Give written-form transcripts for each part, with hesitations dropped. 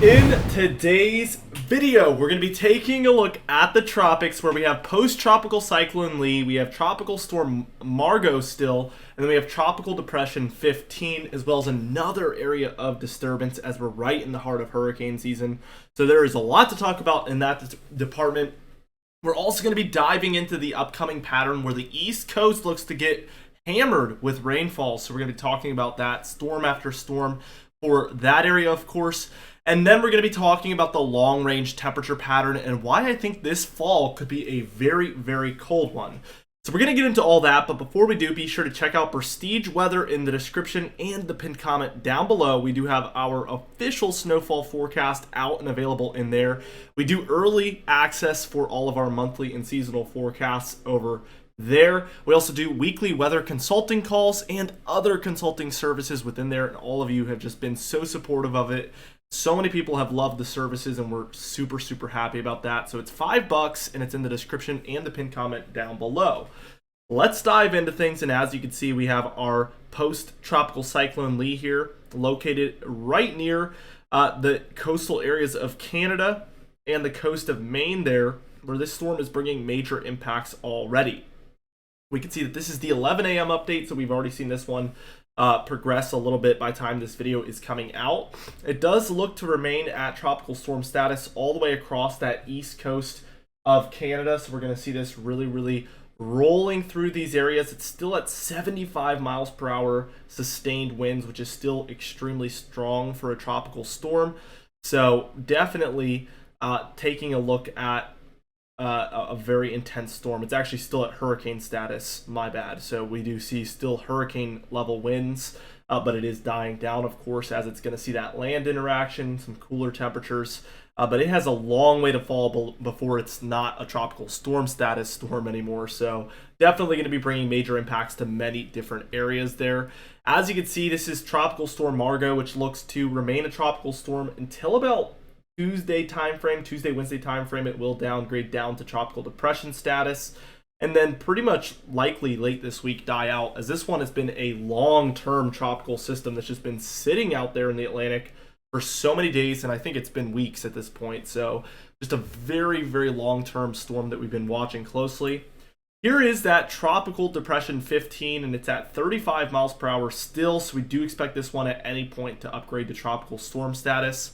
In today's video, we're going to be taking a look at the tropics where we have post-tropical cyclone Lee, we have tropical storm Margot still, and then we have tropical depression 15, as well as another area of disturbance as we're right in the heart of hurricane season. So there is a lot to talk about in that department. We're also going to be diving into the upcoming pattern where the East Coast looks to get hammered with rainfall. So we're going to be talking about that storm after storm for that area, of course. And then we're going to be talking about the long-range temperature pattern and why I think this fall could be a very, very cold one. So we're going to get into all that, but before we do, be sure to check out Prestige Weather in the description and the pinned comment down below. We do have our official snowfall forecast out and available in there. We do early access for all of our monthly and seasonal forecasts over there. We also do weekly weather consulting calls and other consulting services within there, and all of you have just been so supportive of it. So many people have loved the services, and we're super, super happy about that. So it's $5, and it's in the description and the pinned comment down below. Let's dive into things, and as you can see, we have our post-tropical cyclone Lee here, located right near the coastal areas of Canada and the coast of Maine there, where this storm is bringing major impacts already. We can see that this is the 11 a.m. update, so we've already seen this one progress a little bit by the time this video is coming out. It does look to remain at tropical storm status all the way across that east coast of Canada, so we're going to see this really rolling through these areas. It's still at 75 miles per hour sustained winds, which is still extremely strong for a tropical storm. So definitely taking a look at a very intense storm. It's actually still at hurricane status, my bad. So we do see still hurricane level winds, but it is dying down, of course, as it's going to see that land interaction, some cooler temperatures. But it has a long way to fall before it's not a tropical storm status storm anymore. So definitely going to be bringing major impacts to many different areas there. As you can see, this is Tropical Storm Margot, which looks to remain a tropical storm until about Tuesday, Wednesday timeframe. It will downgrade down to tropical depression status, and then pretty much likely late this week die out, as this one has been a long-term tropical system that's just been sitting out there in the Atlantic for so many days, and I think it's been weeks at this point. So just a very, very long-term storm that we've been watching closely. Here is that tropical depression 15, and it's at 35 miles per hour still, so we do expect this one at any point to upgrade to tropical storm status.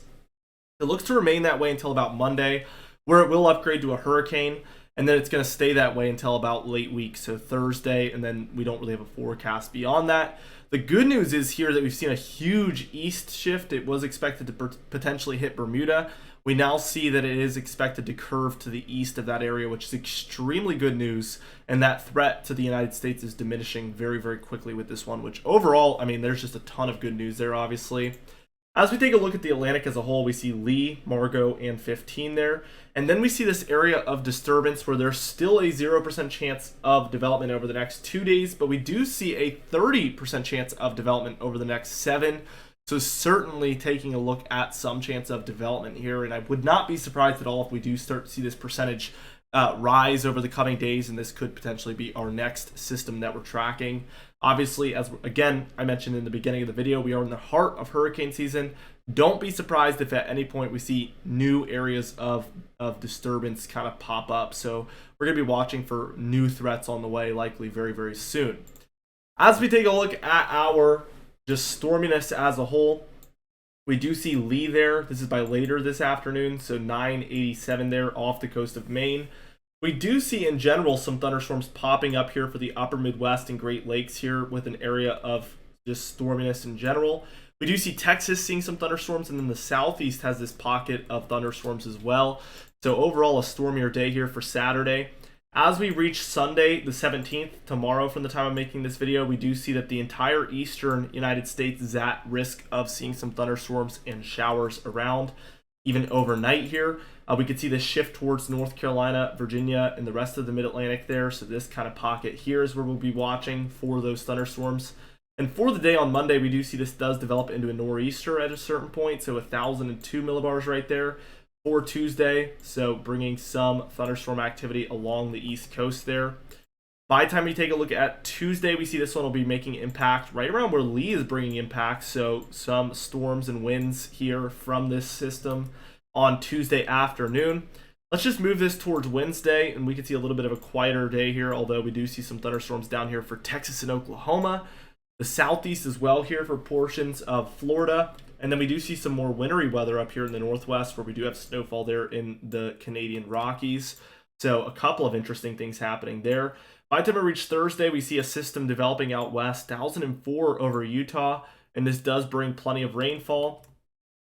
It looks to remain that way until about Monday, where it will upgrade to a hurricane, and then it's going to stay that way until about late week, so Thursday, and then we don't really have a forecast beyond that. The good news is here that we've seen a huge east shift. It was expected to potentially hit Bermuda. We now see that it is expected to curve to the east of that area, which is extremely good news, and that threat to the United States is diminishing very, very quickly with this one, which overall, I mean, there's just a ton of good news there, obviously. As we take a look at the Atlantic as a whole, we see Lee, Margot, and 15 there. And then we see this area of disturbance where there's still a 0% chance of development over the next 2 days, but we do see a 30% chance of development over the next 7. So certainly taking a look at some chance of development here, and I would not be surprised at all if we do start to see this percentage rise over the coming days, and this could potentially be our next system that we're tracking. Obviously, as again I mentioned in the beginning of the video, we are in the heart of hurricane season. Don't be surprised if at any point we see new areas of disturbance kind of pop up. So we're going to be watching for new threats on the way, likely very, very soon. As we take a look at our just storminess as a whole, we do see Lee there. This is by later this afternoon, so 9:87 there off the coast of Maine. We do see in general some thunderstorms popping up here for the upper Midwest and Great Lakes here with an area of just storminess in general. We do see Texas seeing some thunderstorms, and then the Southeast has this pocket of thunderstorms as well. So overall, a stormier day here for Saturday. As we reach Sunday, the 17th, tomorrow from the time I'm making this video, we do see that the entire eastern United States is at risk of seeing some thunderstorms and showers around, even overnight here. We could see this shift towards North Carolina, Virginia, and the rest of the mid-Atlantic there. So this kind of pocket here is where we'll be watching for those thunderstorms. And for the day on Monday, we do see this does develop into a nor'easter at a certain point. So 1,002 millibars right there for Tuesday. So bringing some thunderstorm activity along the east coast there. By the time we take a look at Tuesday, we see this one will be making impact right around where Lee is bringing impact. So some storms and winds here from this system on Tuesday afternoon. Let's just move this towards Wednesday, and we can see a little bit of a quieter day here, although we do see some thunderstorms down here for Texas and Oklahoma. The southeast as well here for portions of Florida. And then we do see some more wintry weather up here in the northwest, where we do have snowfall there in the Canadian Rockies. So a couple of interesting things happening there. By the time we reach Thursday, we see a system developing out west, 1004 over Utah, and this does bring plenty of rainfall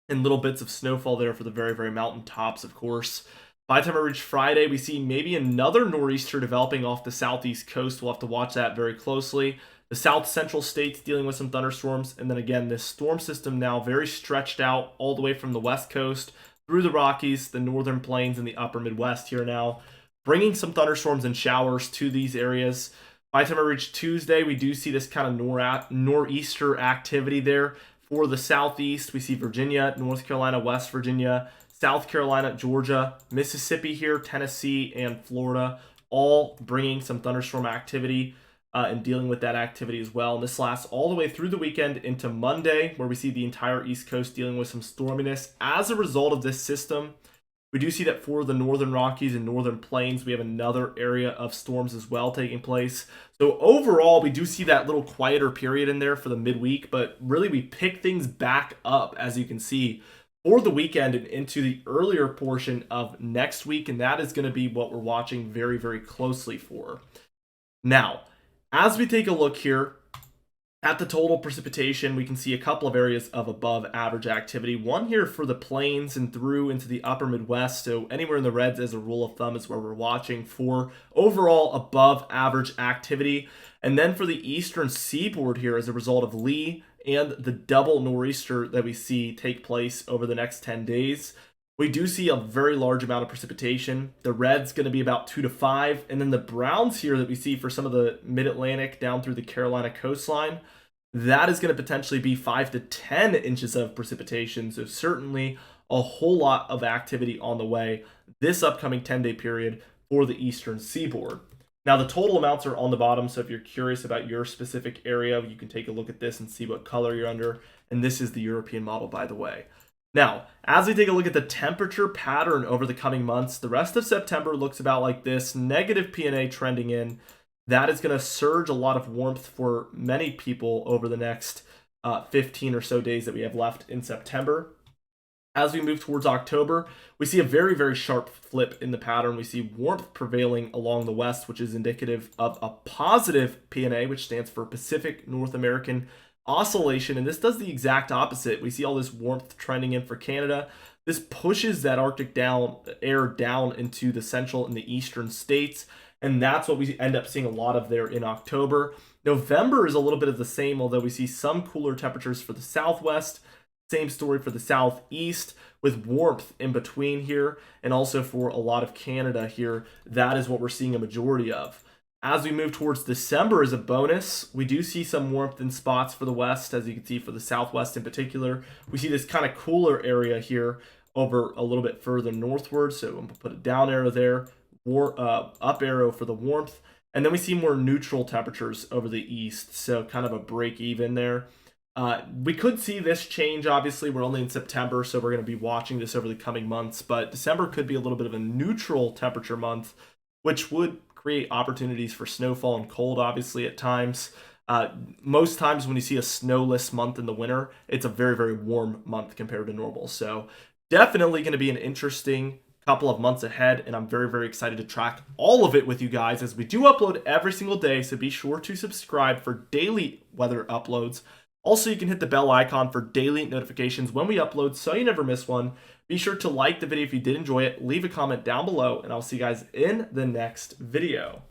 and little bits of snowfall there for the very, very mountain tops, of course. By the time we reach Friday, we see maybe another nor'easter developing off the southeast coast. We'll have to watch that very closely. The south central states dealing with some thunderstorms, and then again, this storm system now very stretched out all the way from the west coast through the Rockies, the northern plains, and the upper Midwest here now, bringing some thunderstorms and showers to these areas. By the time I reach Tuesday, we do see this kind of nor'easter activity there. For the southeast, we see Virginia, North Carolina, West Virginia, South Carolina, Georgia, Mississippi here, Tennessee, and Florida, all bringing some thunderstorm activity and dealing with that activity as well. And this lasts all the way through the weekend into Monday, where we see the entire East Coast dealing with some storminess as a result of this system. We do see that for the northern Rockies and northern plains, we have another area of storms as well taking place. So overall, we do see that little quieter period in there for the midweek, but really we pick things back up, as you can see, for the weekend and into the earlier portion of next week, and that is going to be what we're watching very, very closely for. Now, as we take a look here at the total precipitation, we can see a couple of areas of above average activity. One here for the plains and through into the upper Midwest. So anywhere in the reds as a rule of thumb is where we're watching for overall above average activity. And then for the eastern seaboard here as a result of Lee and the double nor'easter that we see take place over the next 10 days. We do see a very large amount of precipitation. The red's going to be about 2 to 5. And then the browns here that we see for some of the mid-Atlantic down through the Carolina coastline, that is going to potentially be 5 to 10 inches of precipitation. So certainly a whole lot of activity on the way this upcoming 10-day period for the eastern seaboard. Now, the total amounts are on the bottom, so if you're curious about your specific area, you can take a look at this and see what color you're under. And this is the European model, by the way. Now, as we take a look at the temperature pattern over the coming months, the rest of September looks about like this. Negative PNA trending in. That is going to surge a lot of warmth for many people over the next 15 or so days that we have left in September. As we move towards October, we see a very, very sharp flip in the pattern. We see warmth prevailing along the west, which is indicative of a positive PNA, which stands for Pacific North American Oscillation, and this does the exact opposite. We see all this warmth trending in for Canada. This pushes that Arctic air down into the central and the eastern states, and that's what we end up seeing a lot of there in October. November is a little bit of the same, although we see some cooler temperatures for the southwest. Same story for the southeast, with warmth in between here, and also for a lot of Canada here. That is what we're seeing a majority of. As we move towards December as a bonus, we do see some warmth in spots for the west, as you can see for the southwest in particular. We see this kind of cooler area here over a little bit further northward, so I'm going to put a down arrow there, up arrow for the warmth, and then we see more neutral temperatures over the east, so kind of a break even there. We could see this change, obviously. We're only in September, so we're going to be watching this over the coming months, but December could be a little bit of a neutral temperature month, which would create opportunities for snowfall and cold, obviously, at times. Most times when you see a snowless month in the winter, it's a very, very warm month compared to normal. So definitely going to be an interesting couple of months ahead, and I'm very, very excited to track all of it with you guys, as we do upload every single day, so be sure to subscribe for daily weather uploads. Also, you can hit the bell icon for daily notifications when we upload so you never miss one. Be sure to like the video if you did enjoy it, leave a comment down below, and I'll see you guys in the next video.